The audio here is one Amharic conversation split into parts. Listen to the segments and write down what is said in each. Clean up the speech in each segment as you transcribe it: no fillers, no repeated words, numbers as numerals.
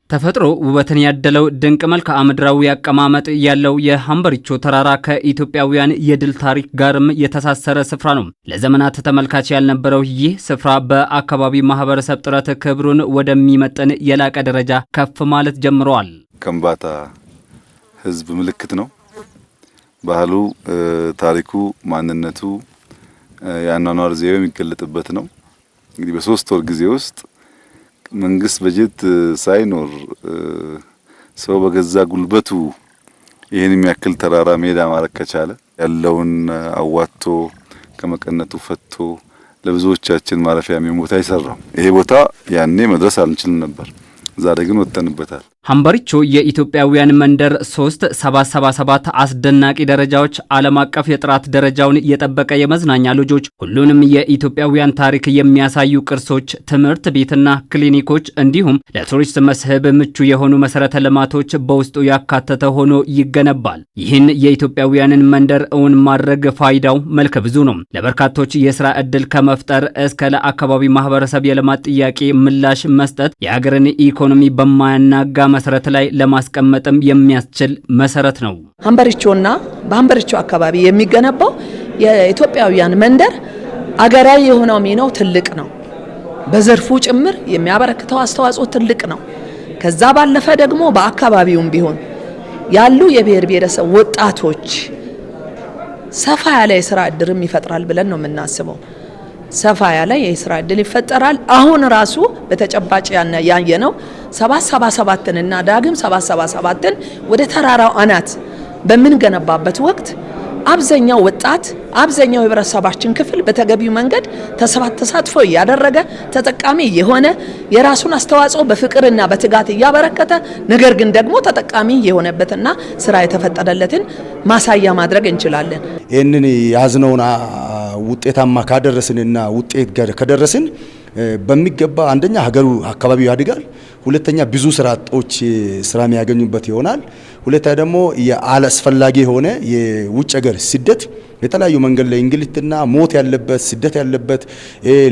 ተፈጥሮ ውበትን ያደለው ድንቅ መልክዓ ምድራዊ አቀማመጥ ያለው የሀምበሪቾ ተራራ ከኢትዮጵያውያን የድል ታሪክ ጋርም የተሳሰረ ስፍራ ነው። ለዘመናት ተመልካች ያልነበረው ይህ ስፍራ በአካባቢ ማህበረሰብ ጥረት ክብሩን ወደሚመጥን የላቀ ደረጃ ከፍ ማለት ጀምሯል። ከምባታ ህዝብ ምልክት ነው። ባህሉ፣ ታሪኩ፣ ማንነቱ ያኗኗር ዘይቤ የሚገለጥበት ነው። እንግዲህ በ3 ወር ጊዜ ውስጥ መንግስት በጀት ሳይኖር ሰው በገዛ ጉልበቱ ይሄን የሚያክል ተራራ ሜዳ ማረክ ከቻለ ያለውን አዋጥቶ ከመቀነቱ ፈቶ ለብዙዎቻችን ማረፊያ የሚሆን ቦታ ይሰራው። ይሄ ቦታ ያኔ መድረስ አንችልም ነበር። ዛሬ ግን ወጥተንበታል። ሀምበሪቾ የኢትዮጵያውያን መንደር 3777 አስደናቂ ደረጃዎች፣ ዓለም አቀፍ የጥራት ደረጃውን የጠበቀ የመዝናኛ ሎጆች፣ ሁሉንም የኢትዮጵያውያን ታሪክ የሚያሳዩ ቅርሶች፣ ትምህርት ቤትና ክሊኒኮች እንዲሁም ለቱሪስት መስህብ ምቹ የሆኑ መሰረተ ልማቶች በውስጡ ያካተተ ሆኖ ይገነባል። ይህን የኢትዮጵያውያንን መንደር እውን ማድረግ ፋይዳው መልከ ብዙ ነው። ለበርካቶች የስራ ዕድል ከመፍጠር እስከ ለአካባቢ ማህበረሰብ የልማት ጥያቄ ምላሽ መስጠት የሀገርን ኢኮኖሚ በማያናጋ መሰረት ላይ ለማስቀመጥም የሚያስችል መሰረት ነው። ሀምበሪቾና በሀምበሪቾ አካባቢ የሚገነባው የኢትዮጵያውያን መንደር አገራዊ የሆነው ሚናው ትልቅ ነው። በዘርፉ ጭምር የሚያበረክተው አስተዋጽኦ ትልቅ ነው። ከዛ ባለፈ ደግሞ በአካባቢውም ቢሆን ያሉ የብሔር ብሔረሰብ ወጣቶች ሰፋ ያለ የስራ ዕድልም ይፈጥራል ብለን ነው የምናስበው። ሰፋ ያለ የስራ ዕድል ይፈጠራል። አሁን ራሱ በተጨባጭ ያየነው 777 እና ዳግም 777ን ወደ ተራራው አናት በምንገነባበት ወቅት አብዛኛው ወጣት አብዛኛው የህብረተሰባችን ክፍል በተገቢው መንገድ ተሳትፎ ያደረገ ተጠቃሚ የሆነ የራሱን አስተዋጽኦ በፍቅርና በትጋት ያበረከተ ነገር ግን ደግሞ ተጠቃሚ የሆነበትና ስራ የተፈጠረለትን ማሳያ ማድረግ እንችላለን። ይህንን ያዝነውና ውጤታማ ካደረስንና ውጤት ጋር ከደረስን በሚገባ አንደኛ ሀገሩ አካባቢው ያድጋል፣ ሁለተኛ ብዙ ስራ አጦች ስራ የሚያገኙበት ይሆናል። ሁለተኛ ደግሞ ያላስፈላጊ የሆነ የውጭ ሀገር ስደት የተለያዩ መንገድ ላይ እንግልትና ሞት ያለበት ስደት ያለበት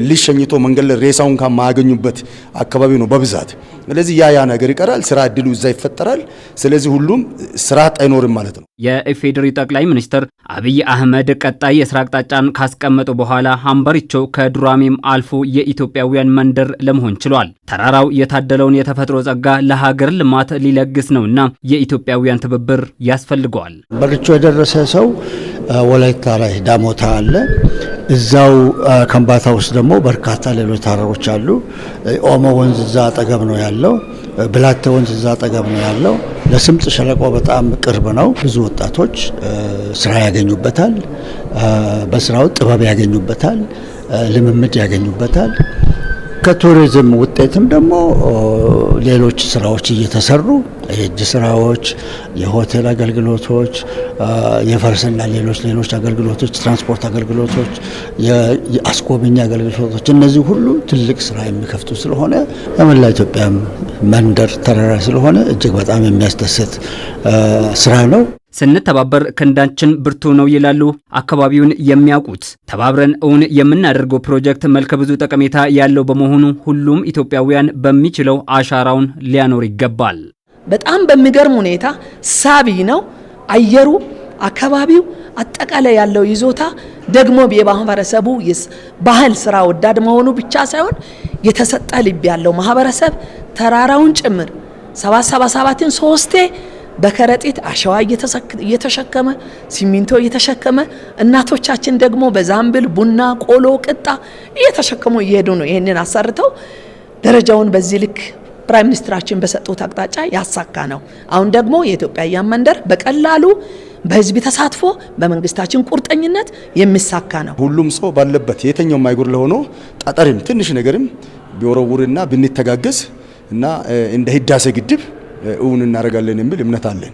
ሊሸኝቶ መንገድ ላይ ሬሳውን ከማያገኙበት አካባቢ ነው በብዛት። ስለዚህ ያ ነገር ይቀራል፣ ስራ እድሉ እዛ ይፈጠራል። ስለዚህ ሁሉም ስራ አይኖርም ማለት ነው። የኢፌዴሪ ጠቅላይ ሚኒስትር አብይ አህመድ ቀጣይ የስራ አቅጣጫን ካስቀመጡ በኋላ ሀምበሪቾ ከዱራሜም አልፎ የኢትዮጵያውያን መንደር ለመሆን ችሏል። ተራራው የታደለውን የተፈጥሮ ጸጋ ለሀገር ልማት ሊለግስ ነውና የኢትዮጵያውያን ትብብር ያስፈልገዋል። ሀምበሪቾ የደረሰ ሰው ወላይታ ላይ ዳሞታ አለ። እዛው ከምባታ ውስጥ ደግሞ በርካታ ሌሎች ተራሮች አሉ። ኦሞ ወንዝ እዛ አጠገብ ነው ያለው። ብላቴ ወንዝ እዛ አጠገብ ነው ያለው። ለስምጥ ሸለቆ በጣም ቅርብ ነው። ብዙ ወጣቶች ስራ ያገኙበታል። በስራው ጥበብ ያገኙበታል፣ ልምምድ ያገኙበታል። ከቱሪዝም ውጤትም ደግሞ ሌሎች ስራዎች እየተሰሩ የእጅ ስራዎች፣ የሆቴል አገልግሎቶች፣ የፈረስና ሌሎች አገልግሎቶች፣ ትራንስፖርት አገልግሎቶች፣ የአስጎብኝ አገልግሎቶች እነዚህ ሁሉ ትልቅ ስራ የሚከፍቱ ስለሆነ የመላ ኢትዮጵያ መንደር ተራራ ስለሆነ እጅግ በጣም የሚያስደስት ስራ ነው። ስንተባበር ክንዳችን ብርቱ ነው ይላሉ አካባቢውን የሚያውቁት። ተባብረን እውን የምናደርገው ፕሮጀክት መልከ ብዙ ጠቀሜታ ያለው በመሆኑ ሁሉም ኢትዮጵያውያን በሚችለው አሻራውን ሊያኖር ይገባል። በጣም በሚገርም ሁኔታ ሳቢ ነው አየሩ፣ አካባቢው፣ አጠቃላይ ያለው ይዞታ ደግሞ የማህበረሰቡ ባህል ስራ ወዳድ መሆኑ ብቻ ሳይሆን የተሰጠ ልብ ያለው ማህበረሰብ ተራራውን ጭምር 777ን 3ቴ በከረጢት አሸዋ እየተሸከመ ሲሚንቶ እየተሸከመ እናቶቻችን ደግሞ በዛምብል ቡና፣ ቆሎ፣ ቅጣ እየተሸከሙ እየሄዱ ነው። ይሄንን አሰርተው ደረጃውን በዚህ ልክ ፕራይም ሚኒስትራችን በሰጡት አቅጣጫ ያሳካ ነው። አሁን ደግሞ የኢትዮጵያውያን መንደር በቀላሉ በህዝብ ተሳትፎ በመንግስታችን ቁርጠኝነት የሚሳካ ነው። ሁሉም ሰው ባለበት የተኛው ማይጎር ለሆኖ ጠጠርም ትንሽ ነገርም ቢወረውርና ብንተጋገዝ እና እንደ ህዳሴ ግድብ እውን እናደርጋለን የሚል እምነት አለን።